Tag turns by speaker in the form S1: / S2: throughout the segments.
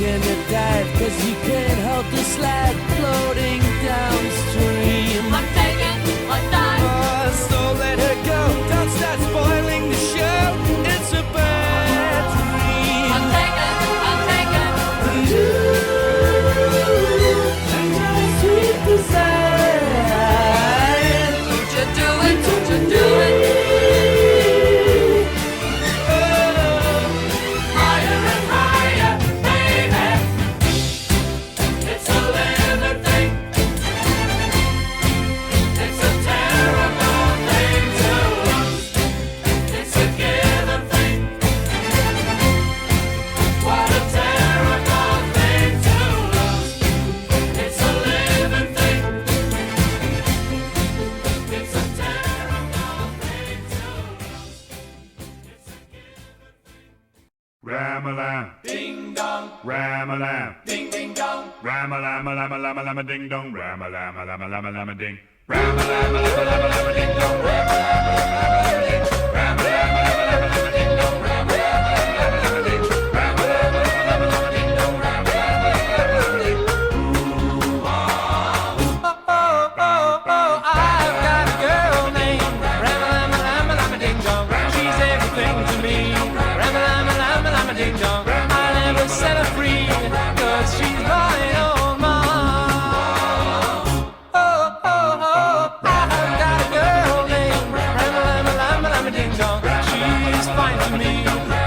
S1: taking a dive, 'cause you can't help the slide floating downstream.
S2: I'm taking a dive.
S1: Oh, so let her go, don't start spoiling the show. It's a bad dream.
S2: I'm taking
S1: You and your sweet desire.
S2: Don't you do it, don't you do it. Higher and higher, baby. It's a living thing. It's a terrible thing to lose. It's a given thing. What a terrible thing to lose. It's a living thing. It's a terrible thing to lose.
S3: Ram-a-lam,
S2: Ding dong,
S3: ram-a-lam,
S2: ding ding dong.
S3: ram-a-lam-a-lam-a-lam-a-lam-a ding dong, ram-a-lam-a-lam-a-lam-a-lam-a-ding, ram-a-lam-a-lam-a-lam-a-lam-a ding dong, ram-a-lam-a-lam-a-lam-a-lam-a-ding, ram-a-lam-a-lam-a-lam-a-lam-a-ding dong, ram-a-lam-a-lam-a-lam-a-lam-a-ding, ram-a-lam-a-lam-a-lam-a-lam-a-ding dong, ram-a-lam-a-lam-a-lam-a-lam-a-ding.
S1: I've got a girl named Ram-a-lam-a-lam-a-lam-a-ding-dong. She's everything to me. Ram-a-lam-a-lam-a-lam-a-ding-dong. I'll never set her free, 'cause she's mine, oh mine. Oh, oh, oh, I've got a girl named Ram-a-lam-a-lam-a-lam-a-ding-dong. She's fine to me.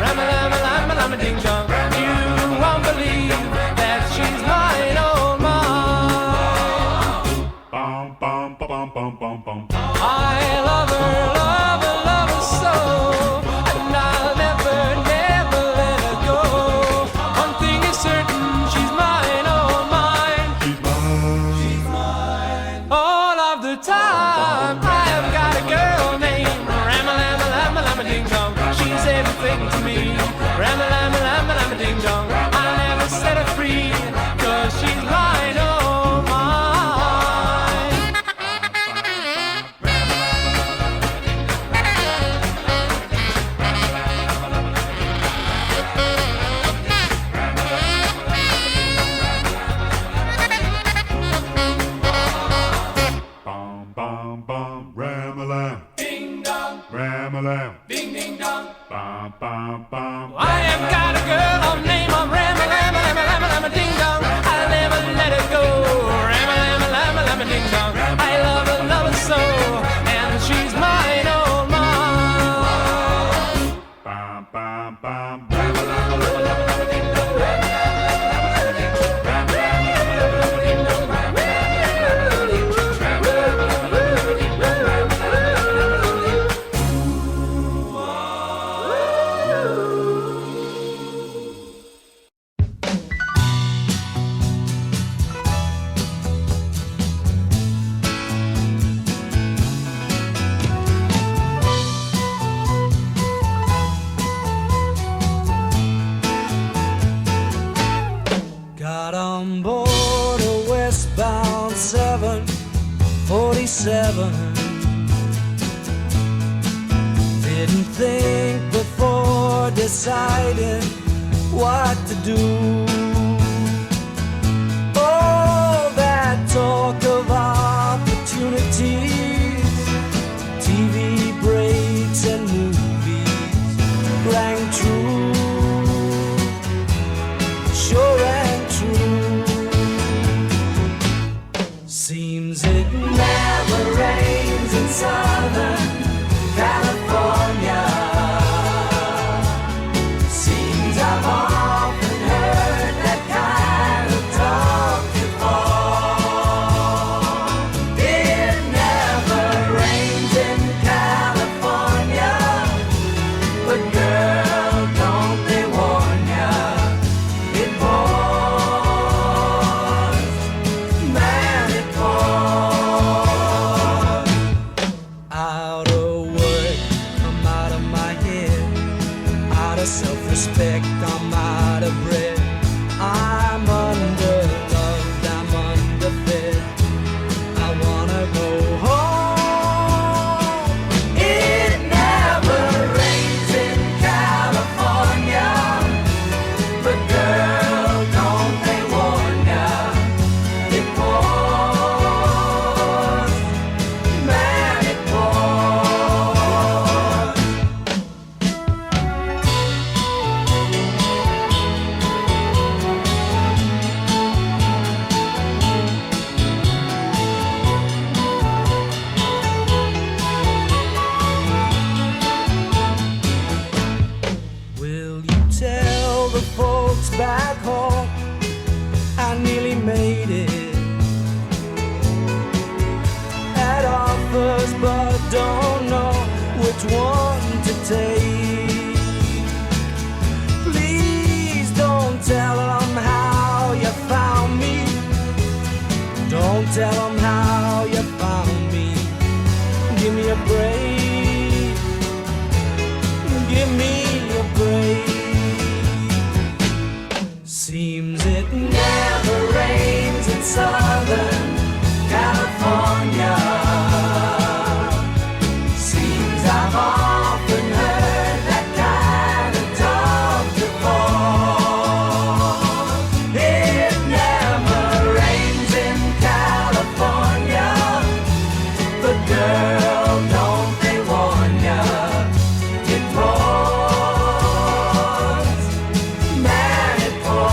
S1: Ram-a-lam-a-lam-a-lam-a-ding-dong. You won't believe that she's mine, oh mine.
S3: Bum, bum, ba-bum, bum, bum, bum.
S1: I love her, love her, love her so, and I'll never, never let her go. One thing is certain, she's mine, oh mine.
S3: She's mine.
S1: All of the time, I have got a girl named Ram-a-lam-a-lam-a-lam-a-ding-dong. She's everything to me. Ram-a-lam-a-lam-a-lam-a-ding-dong. I'll never set her free, 'cause she's mine, oh mine.
S3: Bum, bum, bum, ram-a-lam,
S2: Ding dong,
S3: ram-a-lam,
S2: ding ding dong.
S3: bum, bum, bum.
S1: I have got a girl of name of Ram-a-lam-a-lam-a-lam-a-lam-a-ding-dong. I'll never let her go. Ram-a-lam-a-lam-a-lam-a-ding-dong. I love her so, and she's mine, oh mine.
S3: Bum, bum, bum,
S1: Got on board a westbound 747. Didn't think before deciding what to do. All that talk of opportunities, TV breaks and movies rang true. Sure and true. Seems it never rains in Southern California. Seems I've often heard back home. I nearly made it at offers, but don't know which one to take. Please don't tell them how you found me. Don't tell them how you found me. Give me a break. Give me a break. Seems it never rains in Southern California. Seems I've often heard that kind of talk before. It never rains in California, but girl, don't they warn ya? It pours, man, it pours.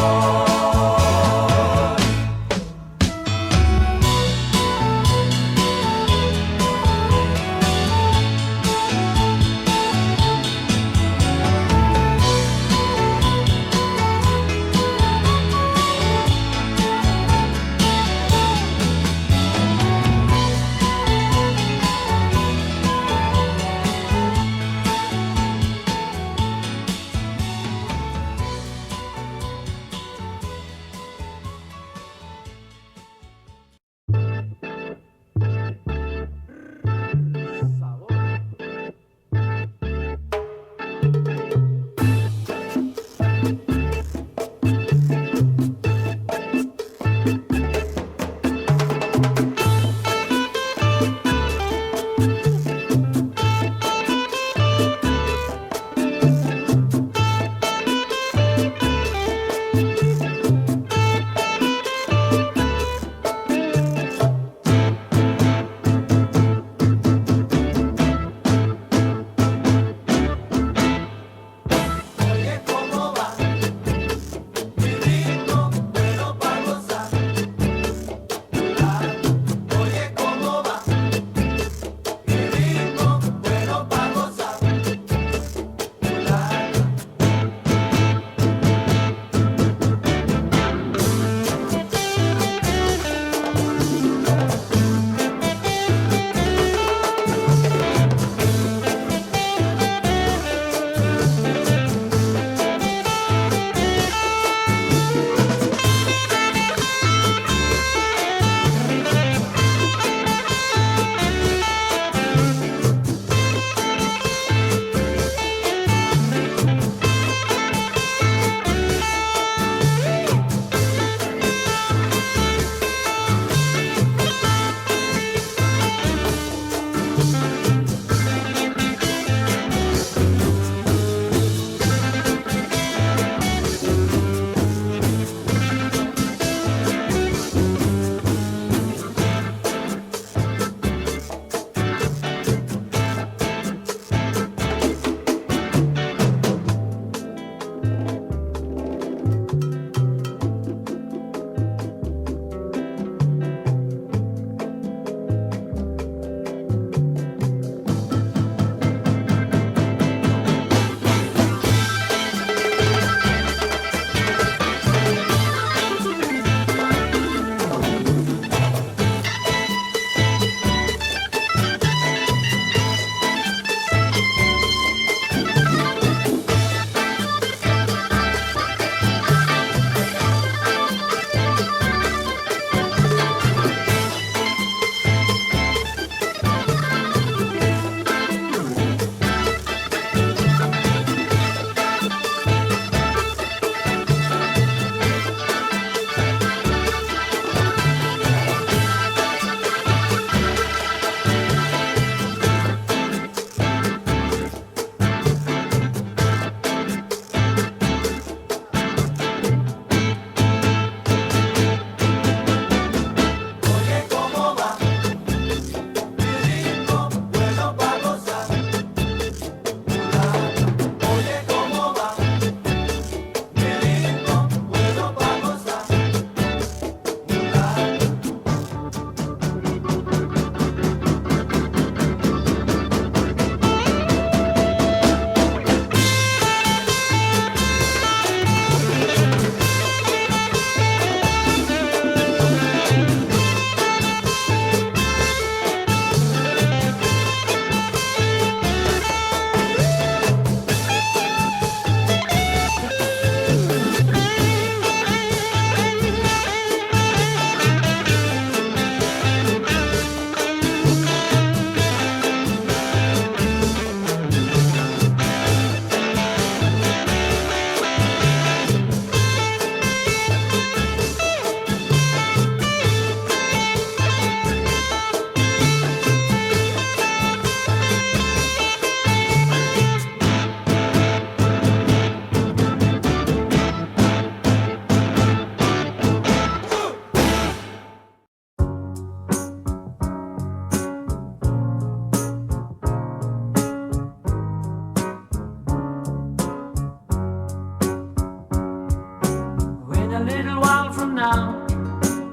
S4: now.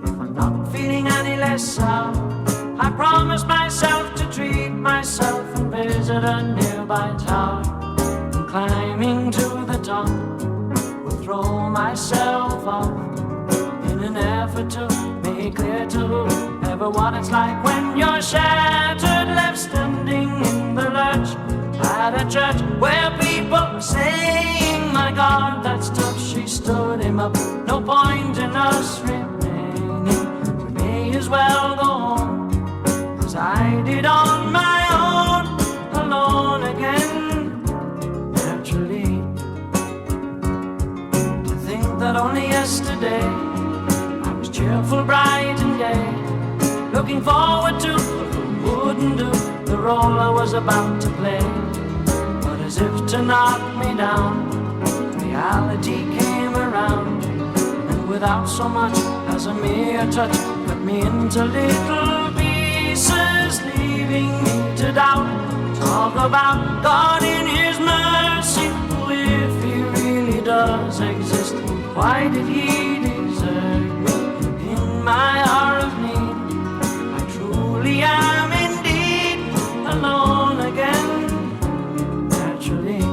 S4: If I'm not feeling any less sour, I promise myself to treat myself and visit a nearby tower. And climbing to the top, will throw myself off in an effort to make clear to whoever what it's like when you're shattered, left standing in the lurch at a church where people are saying, my God, that's tough. She stood him up. No point in us remaining. We may as well go home, as I did on my own, alone again, naturally. To think that only yesterday I was cheerful, bright and gay, looking forward to what wouldn't do the role I was about to play. But as if to knock me down, reality came around, and without so much as a mere touch, cut me into little pieces, leaving me to doubt. Talk about God in His mercy. If He really does exist, why did He desert me in my hour of need? I truly am indeed alone again, naturally.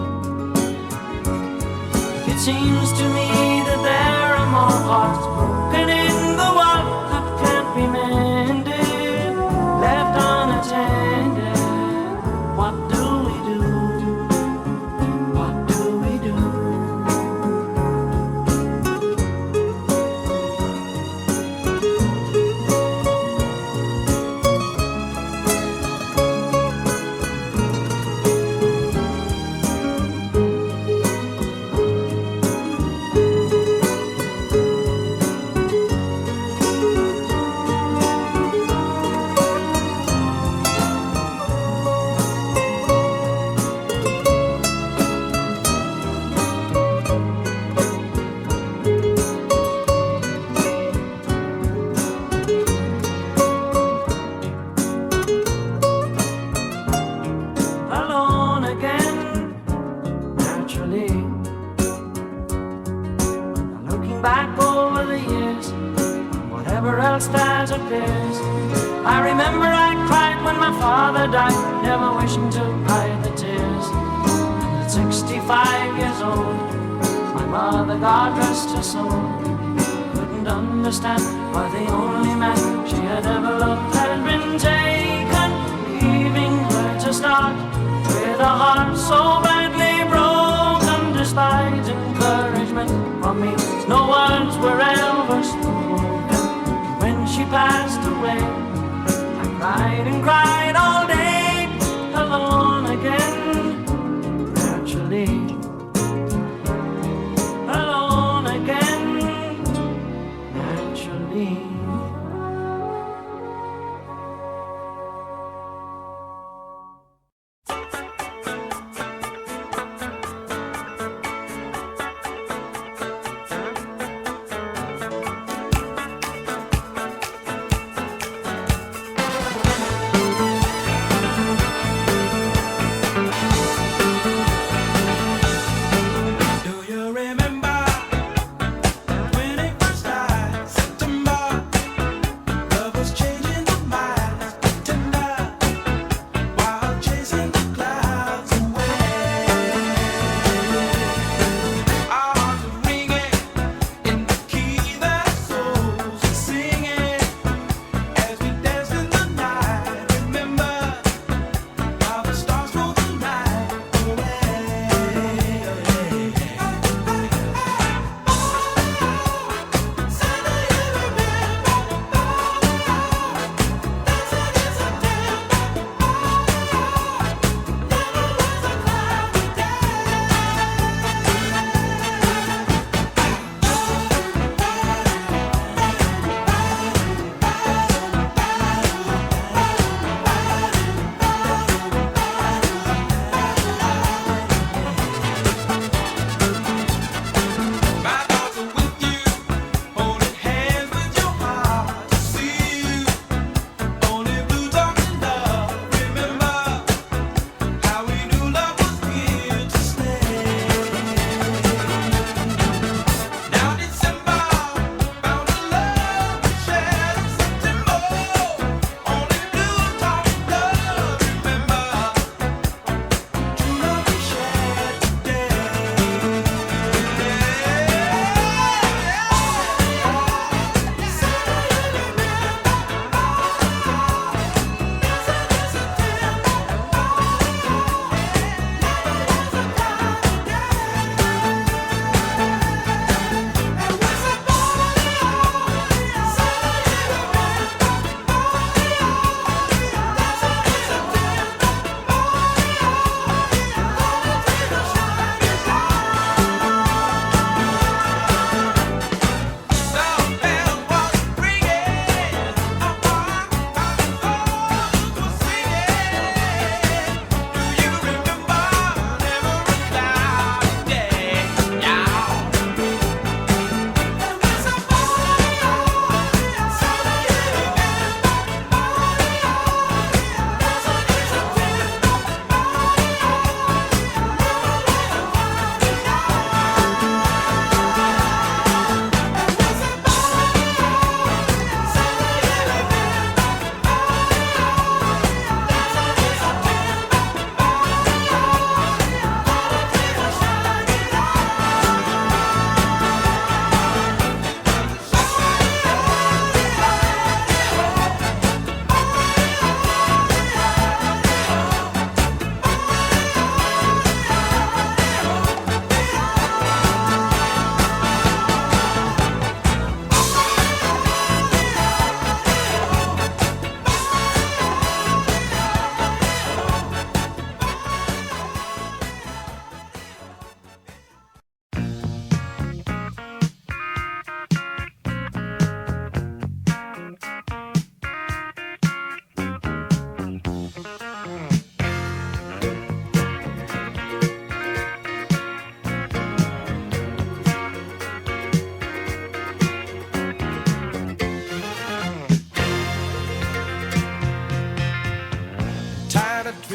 S4: It seems to me that there are more hearts broken in the world that can't be mended, left unattended. What do we do? What do we do? Alone again, naturally. Now looking back over the years, whatever else that appears, I remember I cried when my father died, never wishing to hide the tears. And at 65 years old, my mother, God rest her soul, couldn't understand why the only man she had ever loved had been taken, leaving her to start with a heart so badly broken. Despite encouragement from me, no words were ever spoken. When she passed away, I cried and cried all day, alone again, naturally. Alone again, naturally.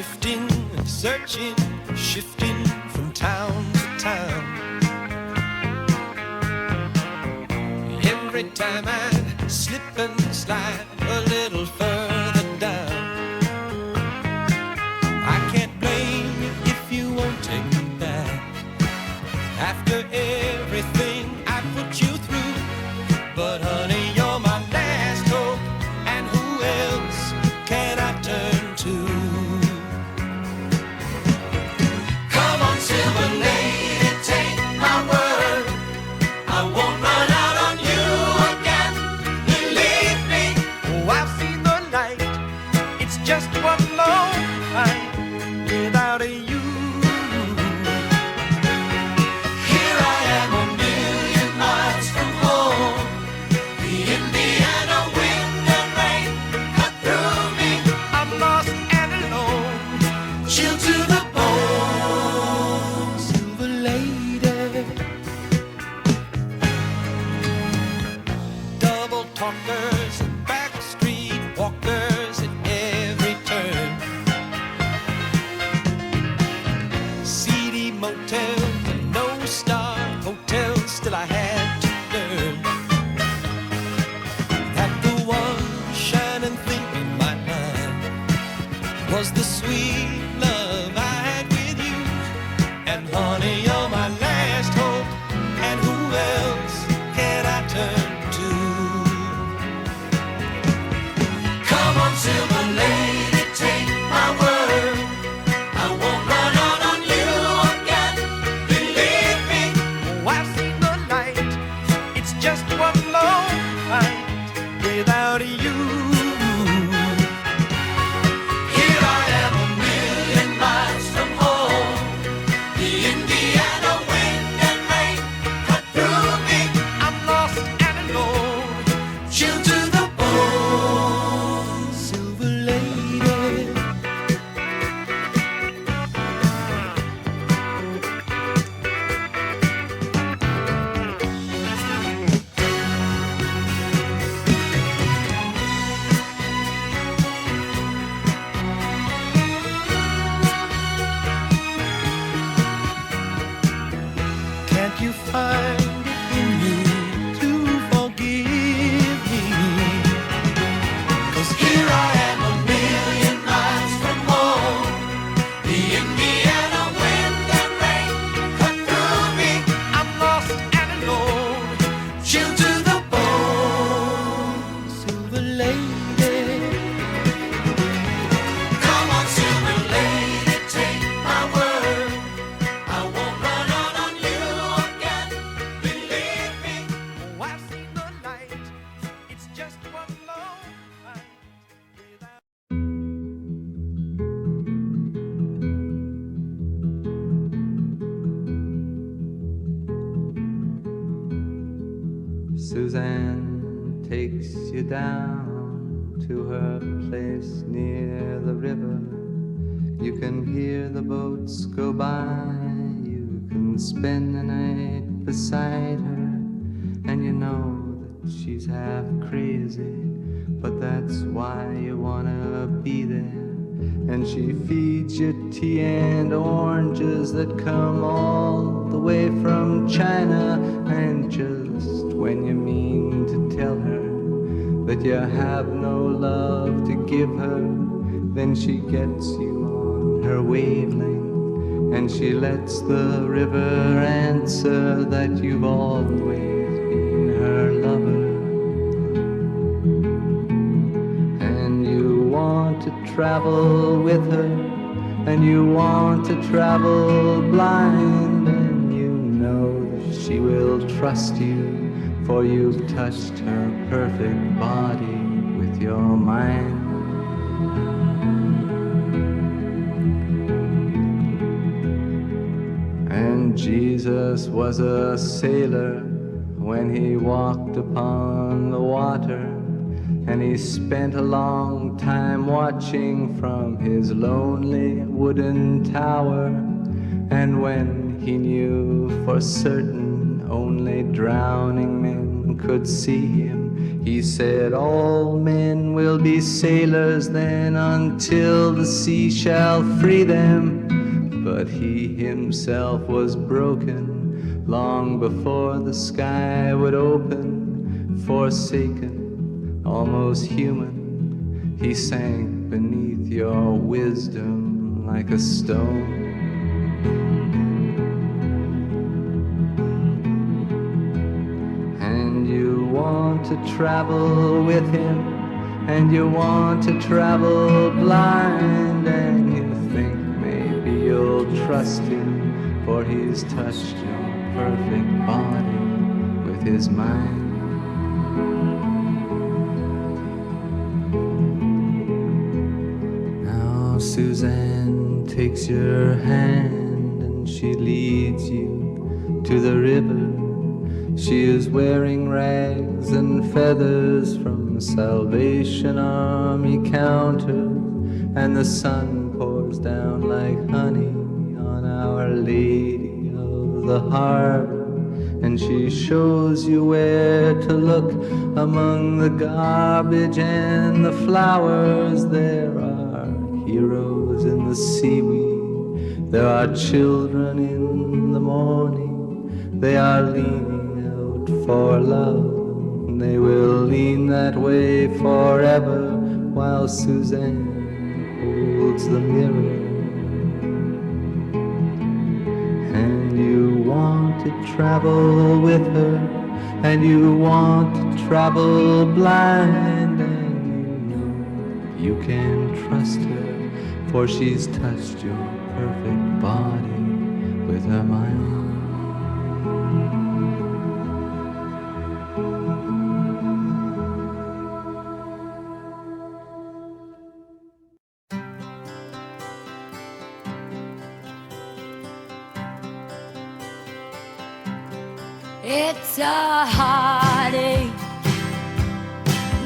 S1: drifting, searching, shifting from town to town. Every time I slip and slide a little further down. I can't blame you if you won't take me back after everything I put you through. But honey, you're my last hope, and who else can I turn to? Come on, silver lady, take my word, I won't run out on you again. Believe me, oh, I've seen the light. It's just one long night without you. Here I am, a million miles from home. The Indiana wind and rain cut through me. I'm lost and alone, chilled to the bone. Silver lady, double talkers and backstreet walkers at every turn. Seedy motels and no-star hotels, still I had to learn that the one shining thing in my mind was the sweet love I had with you. And honey, you're my last hope, and who else can I turn to? Come on, silver lady, take my word, I won't run out on you again. Believe me, oh, I've seen the light. It's just one long night without you. Here I am, a million miles from home. The Indiana wind and rain cut through me. I'm lost and alone, chilled to the bone. Silver lady, can't you find it in me to forgive me? 'Cause here I am, a million miles from home. The Indiana wind and rain cut through me. I'm lost and alone, chilled to the bone. Silver lady, come on, silver lady, take my word, I won't run out on you again. Believe me, oh, I've seen the light. It's just one long night without.
S5: Suzanne takes you down to her place near the river. You can hear the boats go by. You can spend the night beside her, and you know that she's half crazy, but that's why you wanna be there. And she feeds you tea and oranges that come all the way from China. And just when you mean to tell her that you have no love to give her, then she gets you on her wavelength, and she lets the river answer that you've always been her lover. And you want to travel with her, and you want to travel blind, and you know that she will trust you, for you've touched her perfect body with your mind. And Jesus was a sailor when he walked upon the water, and he spent a long time watching from his lonely wooden tower. And when he knew for certain only drowning men could see him. He said, all men will be sailors then until the sea shall free them. But he himself was broken long before the sky would open. Forsaken, almost human, he sank beneath your wisdom like a stone. And you want to travel with him, and you want to travel blind, and you think maybe you'll trust him, for he's touched your perfect body with his mind. Now Suzanne takes your hand and she leads you to the river. She is wearing rags and feathers from Salvation Army counters, and the sun pours down like honey on Our Lady of the Harbor, and she shows you where to look among the garbage and the flowers. There are heroes in the seaweed, there are children in the morning, they are leaning for love. They will lean that way forever while Suzanne holds the mirror. And you want to travel with her, and you want to travel blind, and you know you can trust her, for she's touched your perfect body with her mind.
S6: It's a heartache,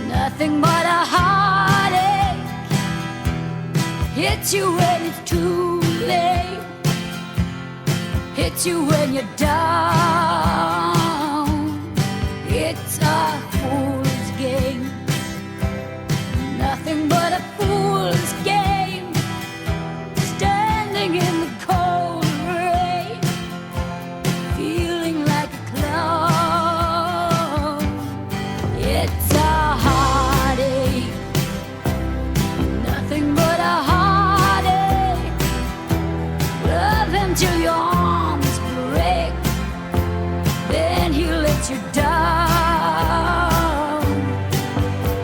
S6: nothing but a heartache. Hits you when it's too late, hits you when you're down. It's a fool's game, nothing but a fool's game. Standing in the cold rain, feeling like a clown. It's a heartache, nothing but a heartache. Love him till your arms break, then he lets you down.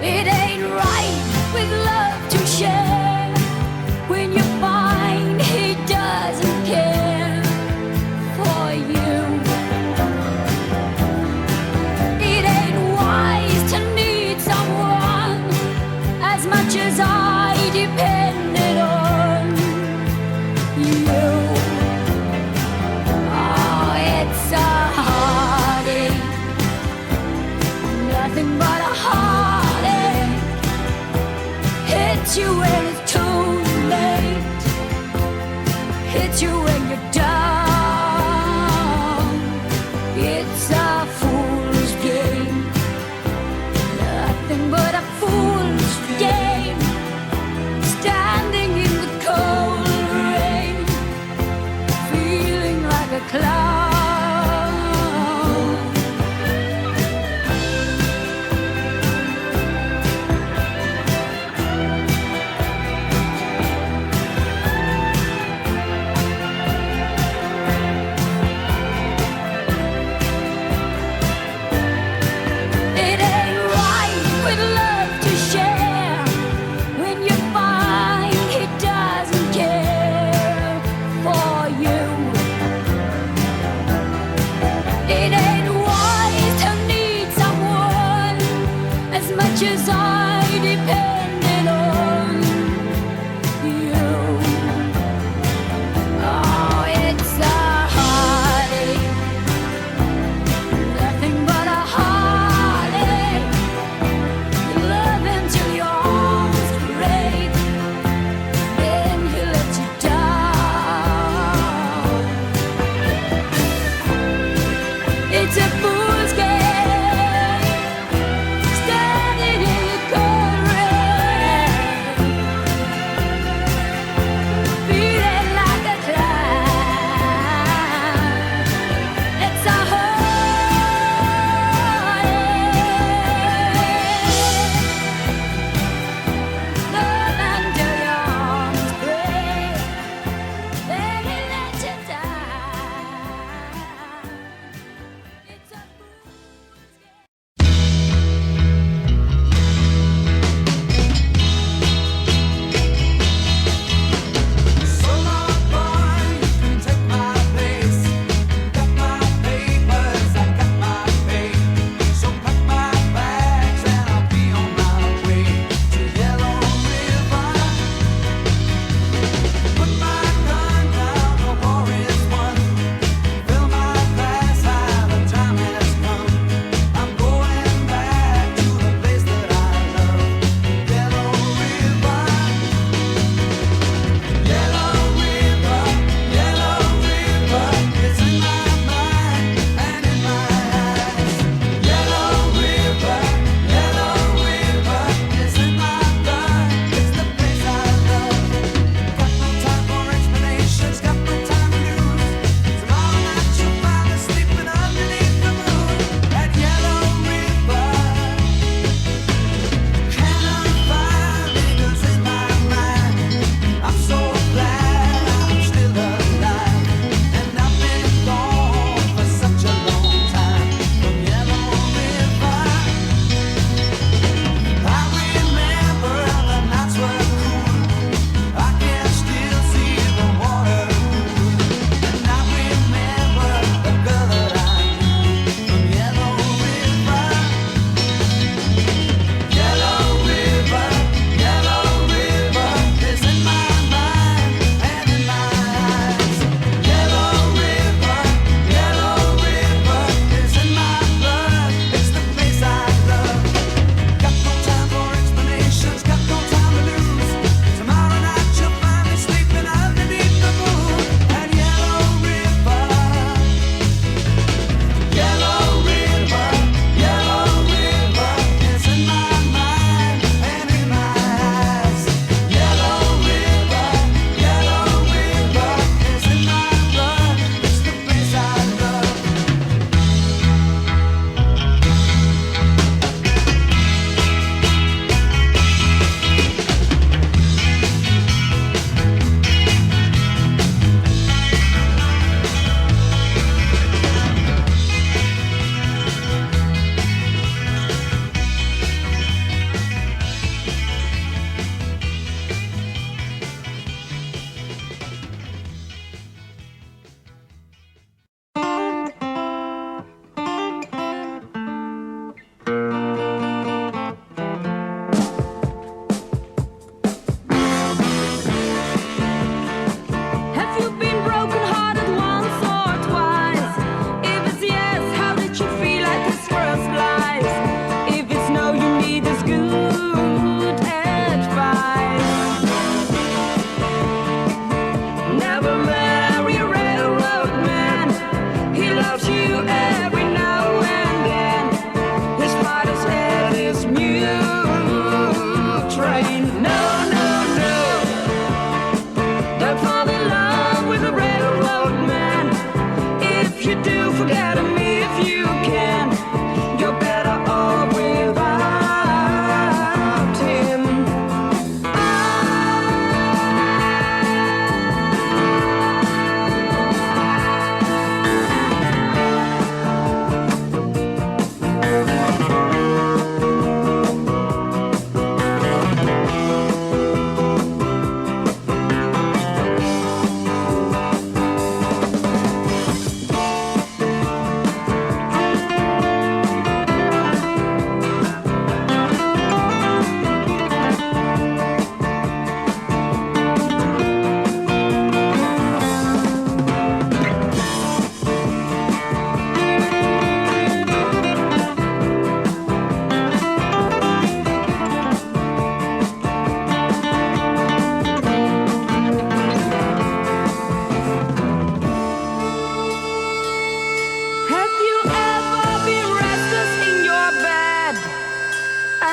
S6: It ain't right with love to share when you find he doesn't care for you. It ain't wise to need someone as much as I depended on you. Oh, it's a heartache, nothing but a heartache. Hits you when it's too late, hits you when you're down. It's a fool's game, nothing but a fool's game. Standing in the cold rain, feeling like a clown. It ain't right with love to share when you find he doesn't care for you. It ain't wise to need someone as much as I depended on you. Oh, it's a heartache, nothing but a heartache. You love him till your arms break, then he lets you down. It's a fool's game,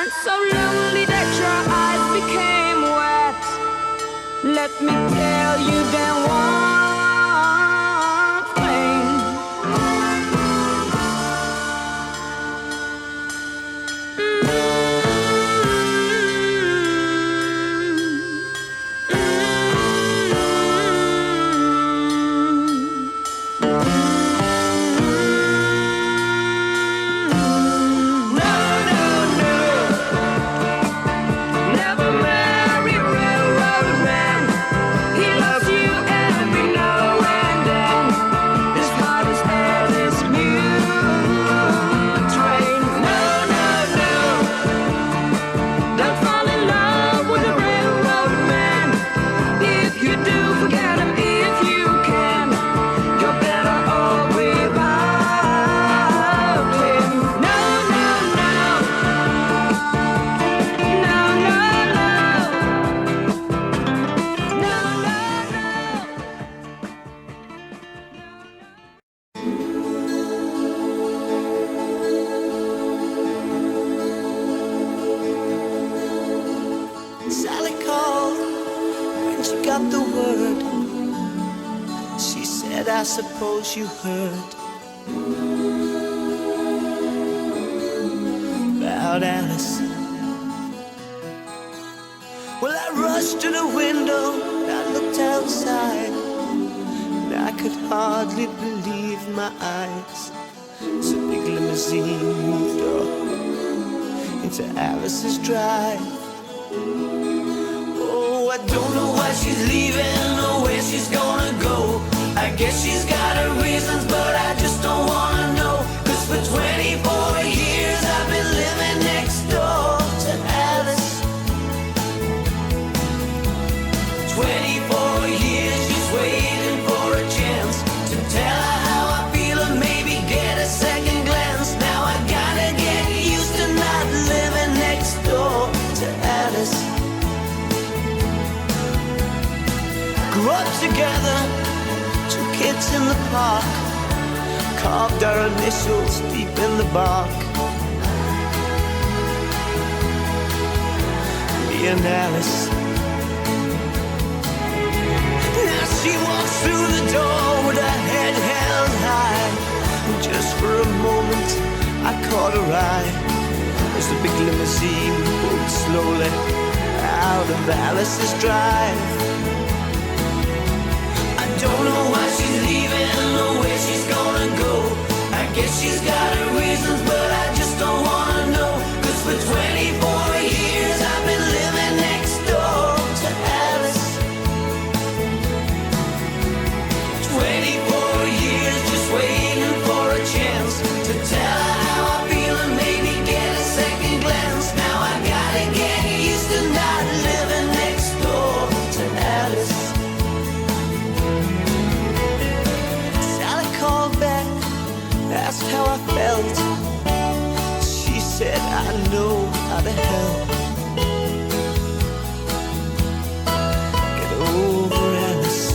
S7: and so lonely that your eyes became wet. Let me tell you then one thing. Never marry railroad man. He loves you every now and then. His heart is Alice mule train. No, no, no. Don't fall in love with a railroad man. If you do, forget him if you can. You're better off without him. No, no, no. No, no, no. No, no, no.
S1: Sally called when she got the word. She said, I suppose you heard about Alice. Well, I rushed to the window, I looked outside, and I could hardly believe my eyes. As a big limousine moved up into Alice's drive. Oh, I don't know why she's leaving or where she's gonna go. I guess she's got her reasons, but I just don't wanna know. 'Cause for 24 years I've been living next door to Alice. 24 years just waiting for a chance to tell her how I feel and maybe get a second glance. Now I gotta get used to not living next door to Alice. Grew up together, 2 kids in the park, carved our initials deep in the bark. Me and Alice. Now she walks through the door with her head held high. And just for a moment I caught her eye as the big limousine pulled slowly out of Alice's drive. I don't know why she's leaving or where she's gonna go. I guess she's got her reasons, but I just don't wanna know. 'Cause for 24 years I've been living next door to Alice. 24 years just waiting for a chance to tell her how I feel and maybe get a second glance. Now I gotta get used to not living next door to Alice. Sally called back, asked how I felt. She said, I know how to help. Get over Alice.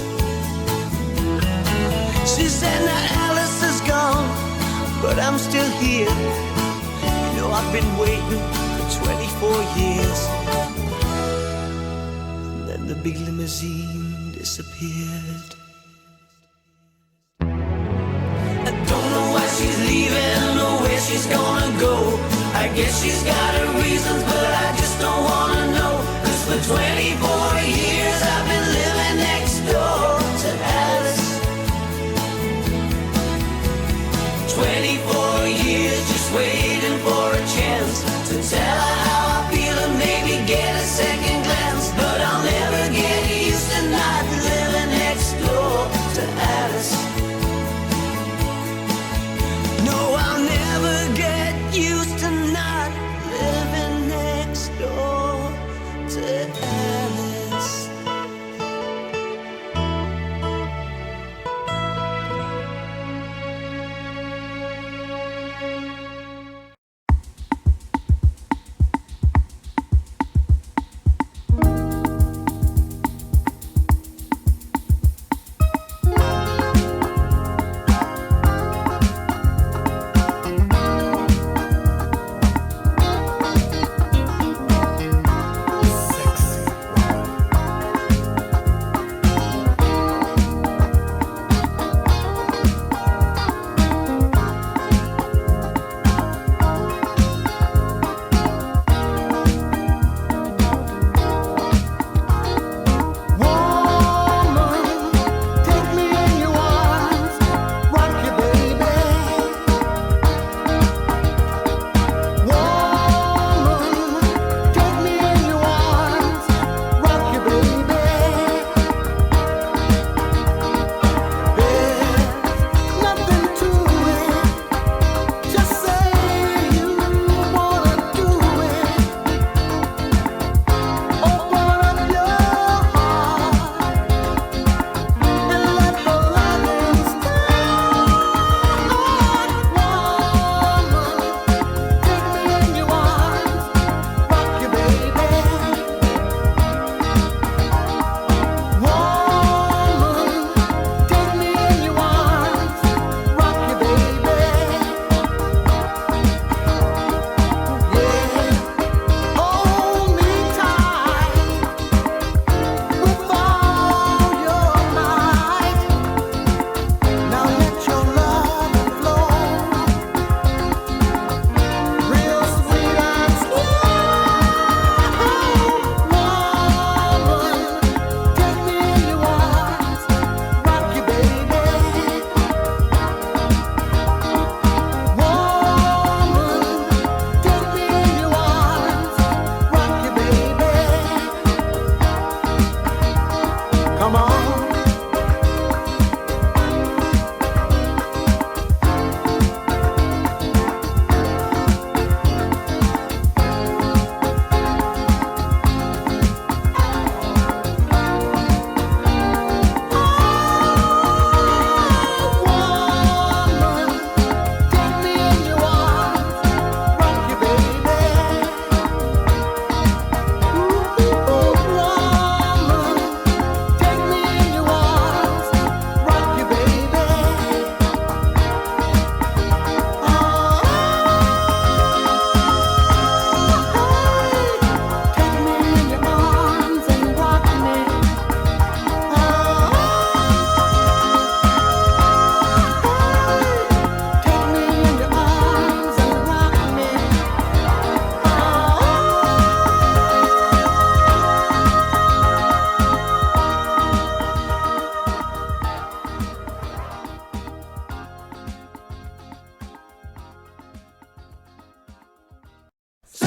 S1: She said, now Alice is gone, but I'm still here. You know I've been waiting for 24 years. And then the big limousine disappeared. I don't know why she's leaving or where she's gonna go. I guess she's got her reasons, but I just don't wanna know. 'Cause for 24 years I've been living next door to Alice. 24 years just waiting for a chance to tell her how I feel and maybe get a second glance. But I'll never get used to not living next door to Alice. No, I'll never get used to not living next door to Alice.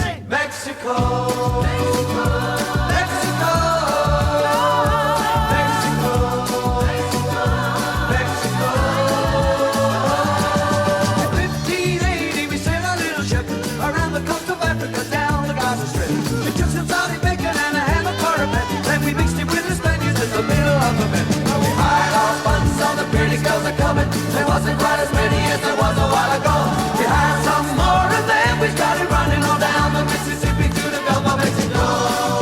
S1: Mexico, Mexico, Mexico, Mexico, Mexico, Mexico. In 1580 we sailed a little ship around the coast of Africa down the Gaza Strip. We took some Saudi bacon and a ham of cornbread, then we mixed it with the Spaniards in the middle of the bed. We hired our funds, all the pretty girls are coming. There wasn't quite as many as there was a while ago. We hired some more and then we started running on down the Mississippi to the Gulf of Mexico.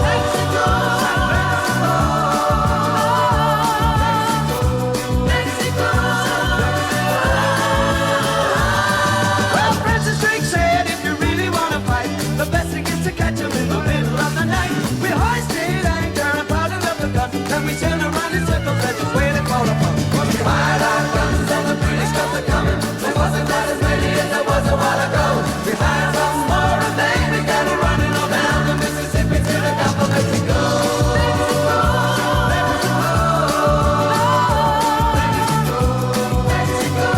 S1: Mexico, Mexico, Mexico. Well, Francis Drake said if you really want to fight, the best thing is to catch 'em in the middle of the night. We hoisted anchor and powdered up the gun, then we sailed around in circles and just waited for the fun. We fired our guns and the British guns are coming. There wasn't quite as many as there was a while ago. We fired some more and then we got it running on down the Mississippi to the Gulf of Mexico. Mexico, Mexico, Mexico,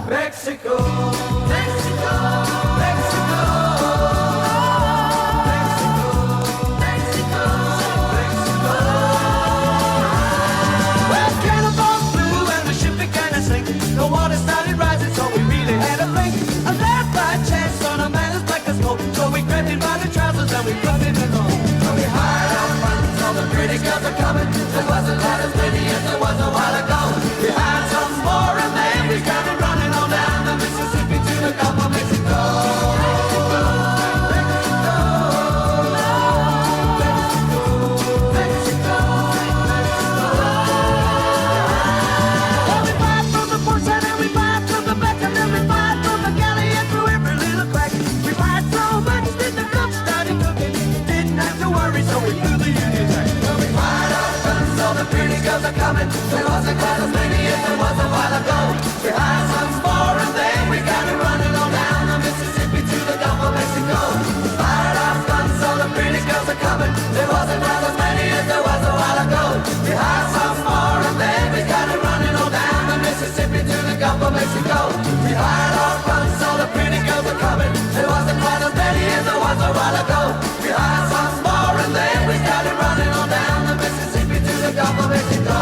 S1: Mexico, Mexico, Mexico, Mexico, Mexico. Well, cannonballs flew and the ship began to sink. The water started rising, so we really had to blink. I laughed by chance on a man as black as smoke, so we grabbed him by the trousers and we plugged him in home. So we hired our friends, all the pretty girls are coming. There wasn't quite as many as there was a while ago. We hired some more and then we started running on down the Mississippi to the Gulf of Mexico. Mexico, Mexico, Mexico, Mexico. Well, we fired from the port side and we fired from the back and then we fired from the galley and through every little crack. We fired so much that the cook started cooking. Didn't have to worry, so we blew the Union Jack. Well, we fired our guns, all the pretty girls are coming. There wasn't quite as many as there was a while ago. We hired some more and then we got it running on down the Mississippi to the Gulf of Mexico. Fired our guns, all the pretty girls are coming. There wasn't quite as many as there was a while ago. We hired some more and then we got it running on down the Mississippi to the Gulf of Mexico. We hired our guns, all the pretty girls are coming. There wasn't quite as many as there was a while ago. We hired some more and then we got it running on down the Mississippi to the Gulf of Mexico.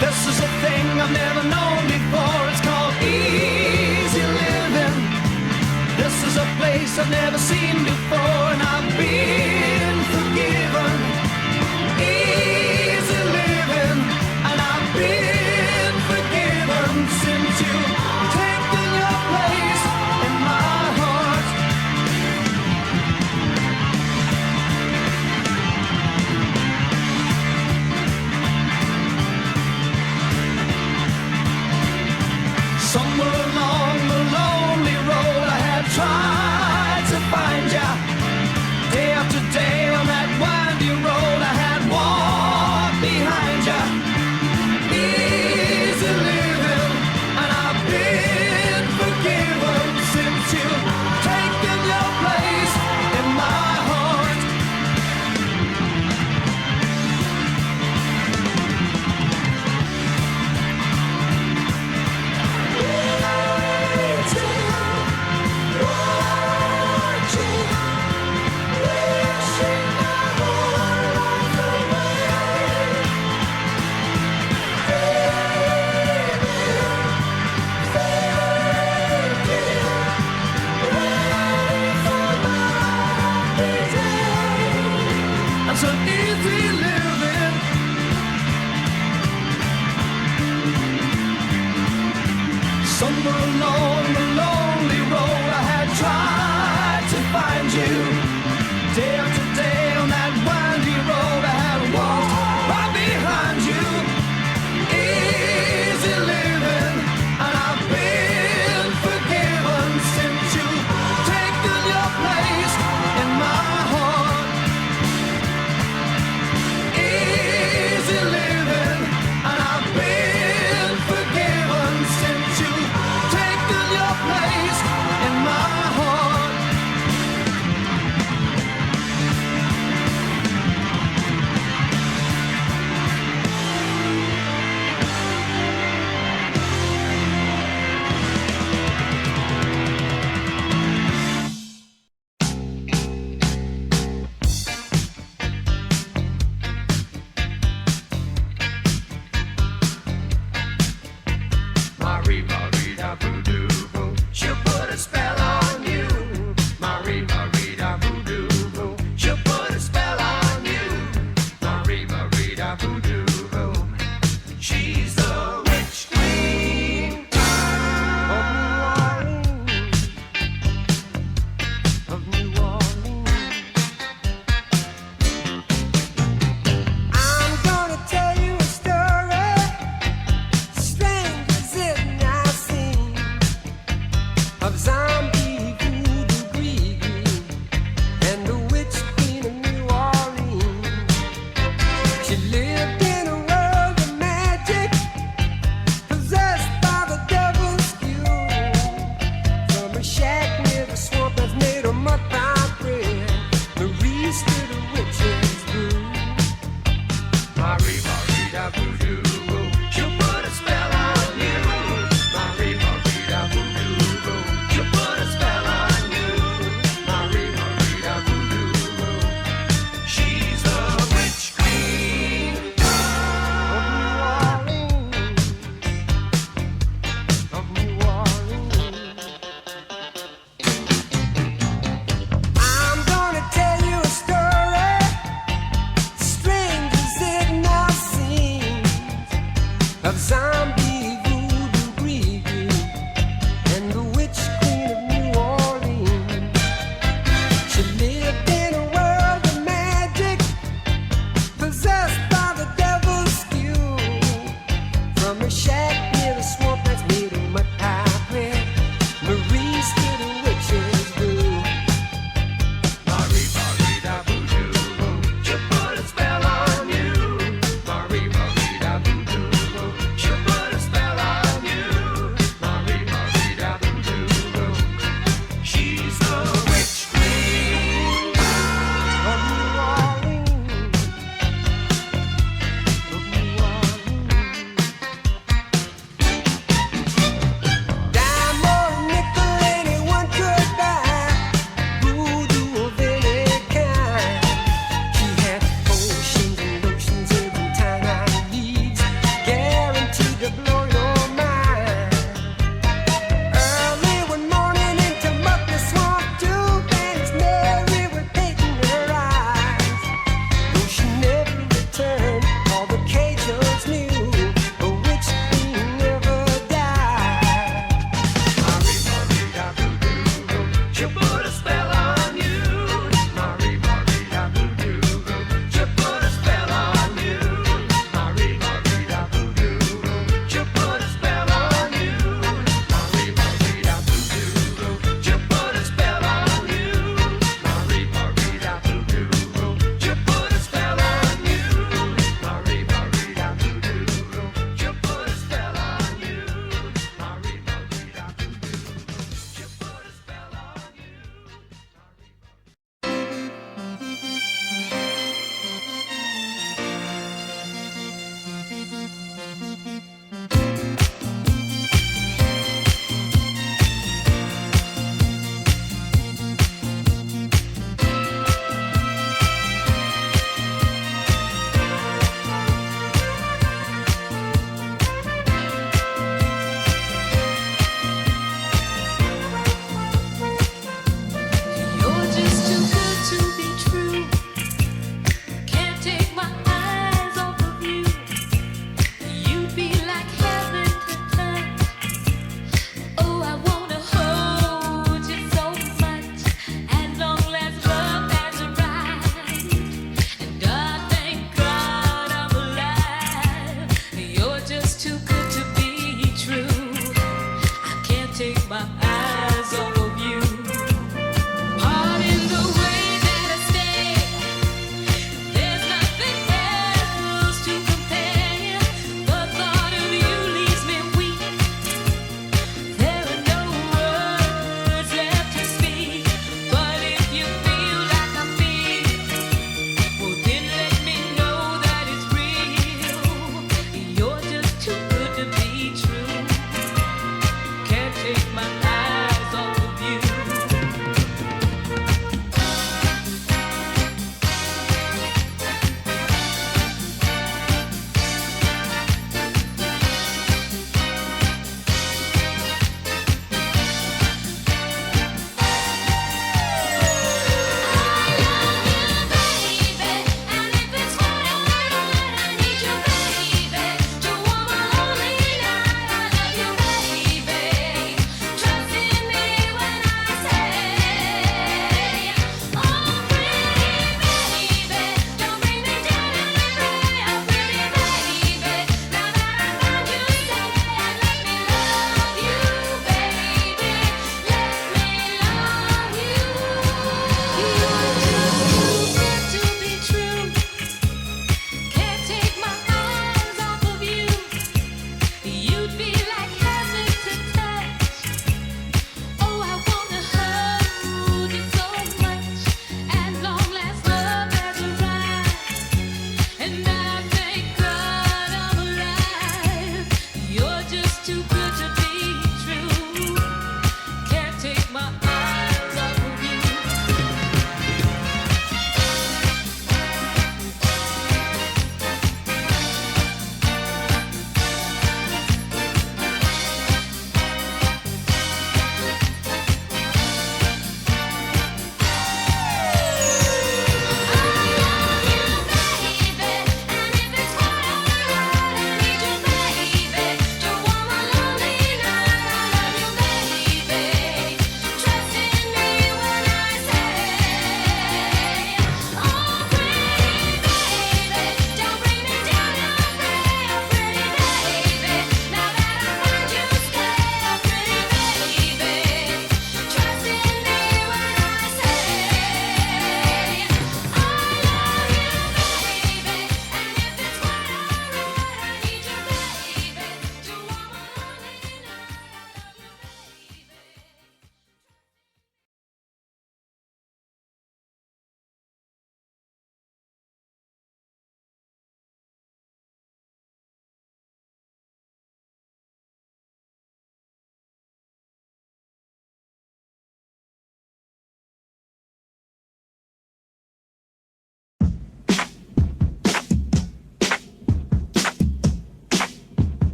S1: This is a thing I've never known before. It's called easy living. This is a place I've never seen before, and I've been forgiven. Easy living, and I've been forgiven since you've taken your place in my heart. Somewhere along the lonely road I have tried to find ya.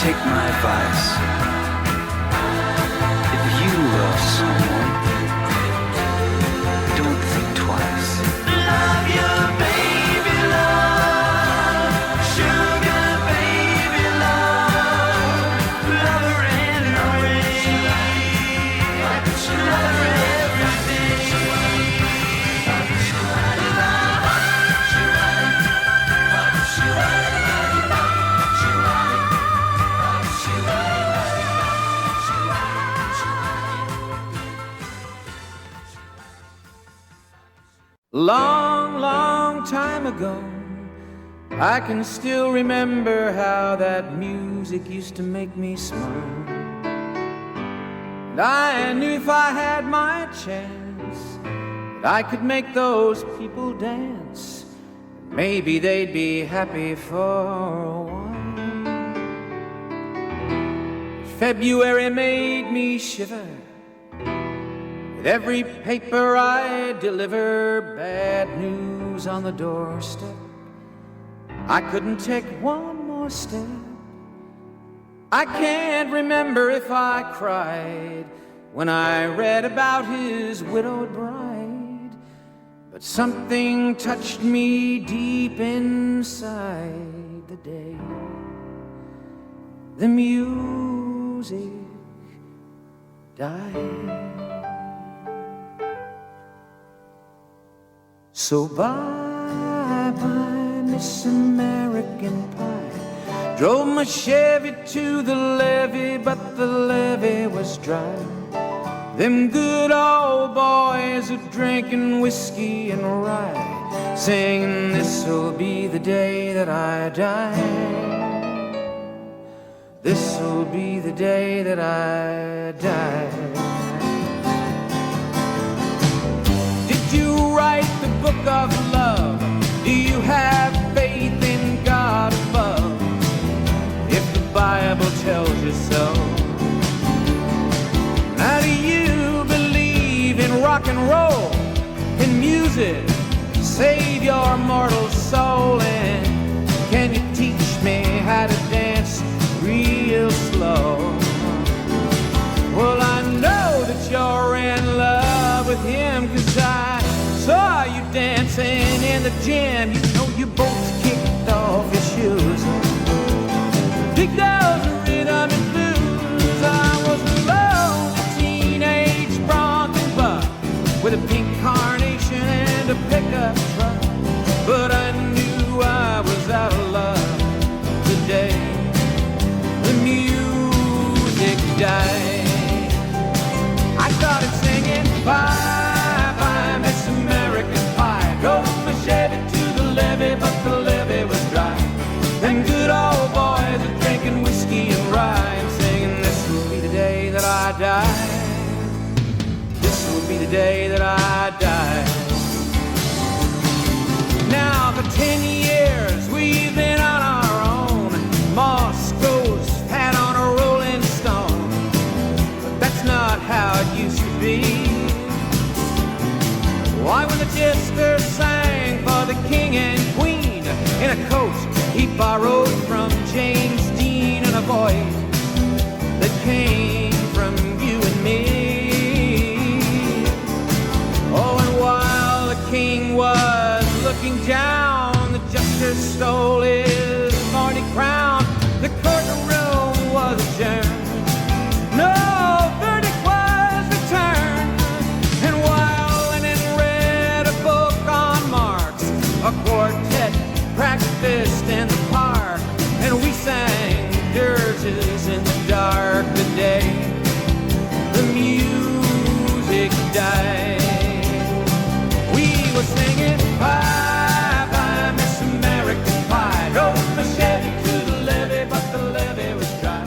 S8: Take my advice. If you love someone, don't think twice. Love you, baby, love. Sugar, baby, love. Love her anyway. Love her every day.
S1: Long, long time ago, I can still remember how that music used to make me smile. And I knew if I had my chance, that I could make those people dance. Maybe they'd be happy for a while. February made me shiver. With every paper I deliver, bad news on the doorstep. I couldn't take one more step. I can't remember if I cried when I read about his widowed bride, but something touched me deep inside the day. The music died. So bye-bye, Miss American Pie. Drove my Chevy to the levee, but the levee was dry. Them good old boys are drinking whiskey and rye, singing, this'll be the day that I die. This'll be the day that I die. Did you write the book of love? Do you have faith in God above? If the Bible tells you so. Now do you believe in rock and roll, in music, save your mortal soul? And can you teach me how to dance real slow? Well, I know that you're in love with him, 'cause I saw you dancing in the gym. You know you both kicked off your shoes. Big those rhythm and blues. I was a lonely teenage Bronco buck with a pink carnation and a pickup truck, but I knew I was out of love the day the music died. I started singing bye-bye, Miss American Pie. Drove my Chevy to the levee, but the levee was dry. Them good old boys are drinking whiskey and rye and singing, this will be the day that I die. This will be the day that I die. Now for 10 years we've been on our own. Moss grows fat on a rolling stone, but that's not how it used to be. Why, when the jester sang for the king and queen in a coat he borrowed from James Dean, and a voice that came from you and me. Oh, and while the king was looking down, the jester stole his morning crown. The courtroom was adjourned. No verdict was returned. And while Lennon read a book on Marx, a quartet practiced in the park, and we sang dirges in the dark. The day the music died, we were singing bye-bye, Miss American Pie. Drove my Chevy to the levee, but the levee was dry.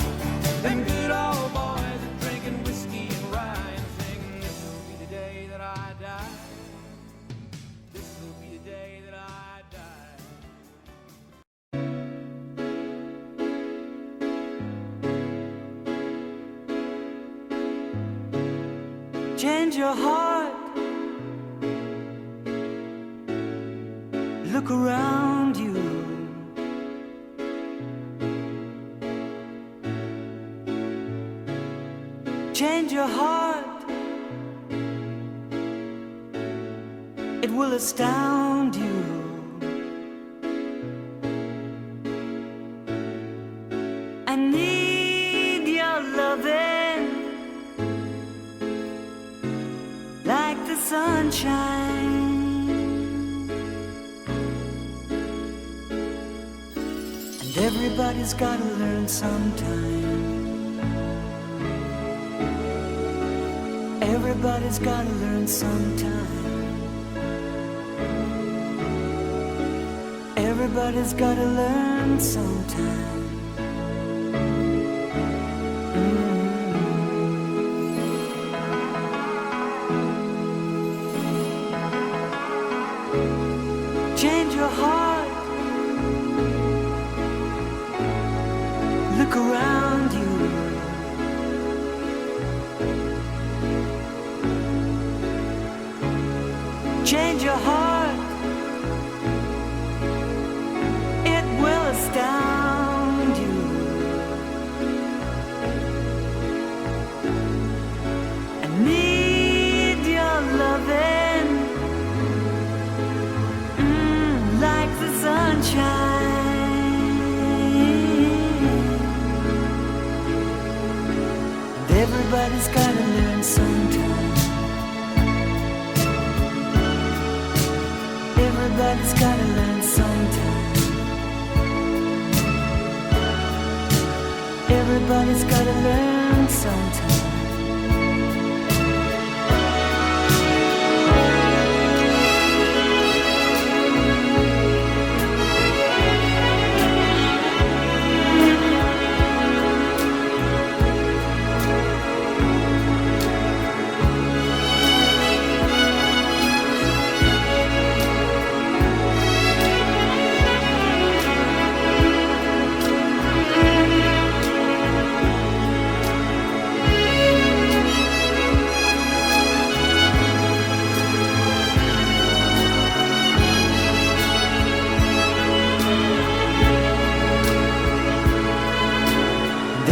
S1: Them good old boys are drinking whiskey and rye and singing, this will be the day that I die. This will be the day that I die.
S7: Change your heart. Look around you.
S1: change your heart. It will astound you. I need your loving like the sunshine. And everybody's gotta learn sometime. Everybody's gotta learn sometime. Everybody's gotta learn sometime. Change your heart. Look around you. Change your heart. It will astound you. I need your loving like the sunshine. And everybody's gotta learn sometime. Everybody's gotta learn sometime. Everybody's gotta learn sometime.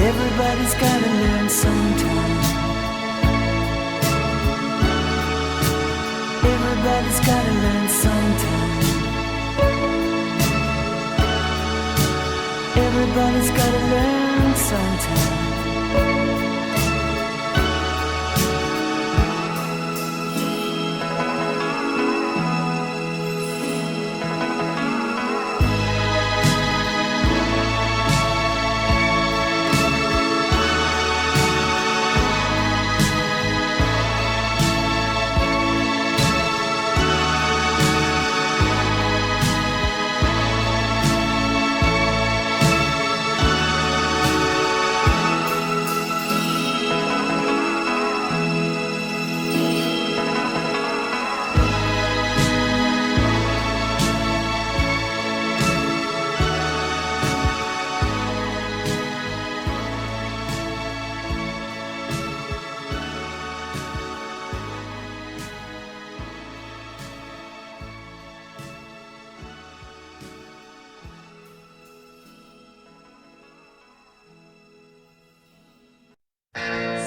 S1: Everybody's gotta learn sometime. Everybody's gotta learn sometime. Everybody's gotta learn sometime.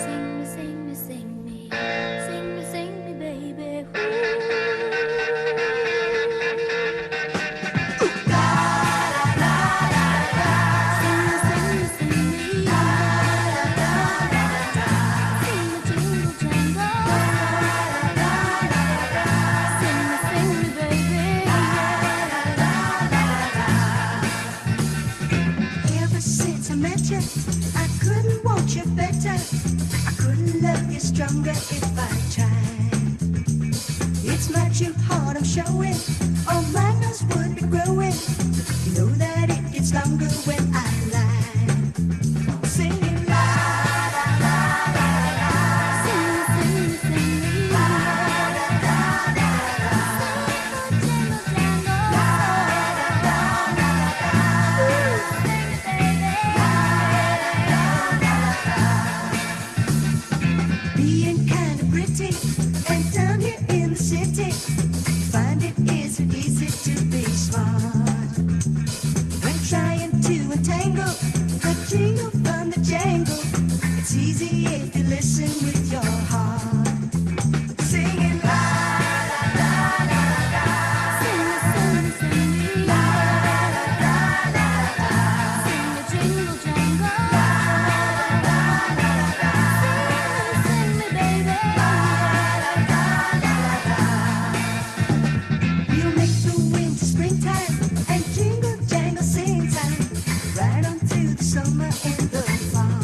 S6: Sing me, sing me, sing me, sing me, baby.
S9: Ever since I met you, I couldn't want you better. I couldn't love you stronger if I tried. It's my true heart I'm showing. All my nose would be growing. You know that it gets longer when I lie. Singing la la la la la. Sing me, la la la la la. La la la la la. Being kind of pretty and down here in the city, find it isn't easy to be smart. listen with your heart. Singing la la la la la. Sing the song, sing me. La la la la la la. Sing the jingle jangle. La la la la la. Sing me, baby. La la la la la. You make the winter springtime and jingle jangle sing time right on to the summer and the fall.